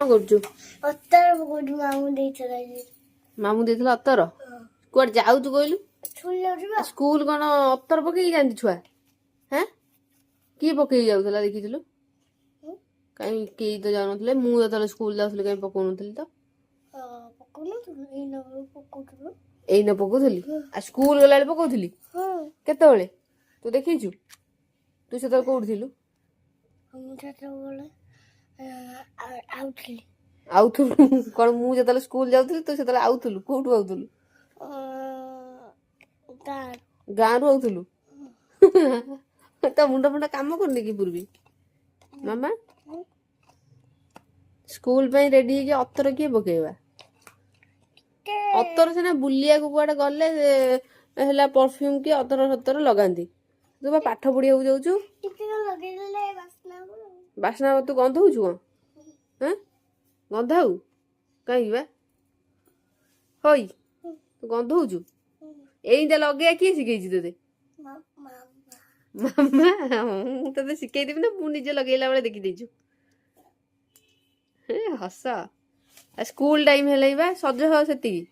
କଣ କରୁଛୁ? ଅତର ପକଉଛୁ। ମାମୁଁ ଦେଇଥିଲା ଯେ। ମାମୁଁ ଦେଇଥିଲା ଅତର? କୁଆଡେ ଯାଉଛୁ କହିଲୁ? ସ୍କୁଲ କଣ ଅତର ପକେଇକି ଯାଆନ୍ତି ଛୁଆ? ହେଁ କିଏ ପକେଇକି ଯାଉଥିଲା ଦେଖିଥିଲୁ? କାଇଁ କେହି ତ ଯାଉନଥିଲେ। ମୁଁ ଯେତେବେଳେ ସ୍କୁଲ ଯାଉଥିଲି କାଇଁ ପକଉନଥିଲି ତ। ଏଇନ ପକଉଥିଲି? ଆଉ ସ୍କୁଲ ଗଲାବେଳେ ପକଉଥିଲି? କେତେବେଳେ ତୁ ଦେଖିଛୁ? ତୁ ସେତେବେଳେ କୋଉଠି ଥିଲୁ? ଆଉଥିଲୁ? କଣ ମୁଁ ଯେତେବେଳେ ସ୍କୁଲ ଯାଉଥିଲି ତୁ ସେତେବେଳେ ଆଉଥିଲୁ? କୋଉଠୁ ଆଉଥିଲୁ? ଗାଁରୁ ଆଉଥିଲୁ? ତା ମୁଣ୍ଡ ଫୁଣ୍ଡ କାମ କରୁନି କି ପୂର୍ବୀ? ମାମା ସ୍କୁଲ ପାଇଁ ରେଡି ହେଇକି ଅତର କିଏ ପକେଇବା? ଅତର ସିନା ବୁଲିବାକୁ କୁଆଡେ ଗଲେ ହେଲା ପରଫ୍ୟୁମ କି ଅତର ସତର ଲଗାନ୍ତି। ତୁ ବା ପାଠ ପଢିବାକୁ ଯାଉଛୁ। ବାସ୍ନା ତୁ ଗନ୍ଧଉଛୁ କଣ? ଗନ୍ଧାଉ କାହିଁକି ବା? ହଇ ତୁ ଗନ୍ଧଉଛୁ? ଏଇଟା ଲଗେଇବା କିଏ ଶିଖେଇଛି ତୋତେ? ମାମା। ମୁଁ ତତେ ଶିଖେଇଦେବି ନା ମୁଁ ନିଜେ ଲଗେଇଲା ବେଳେ ଦେଖିଦେଇଛୁ? ହସ। ସ୍କୁଲ ଟାଇମ ହେଲେ ବା ସଜ ହବ ସେତିକି।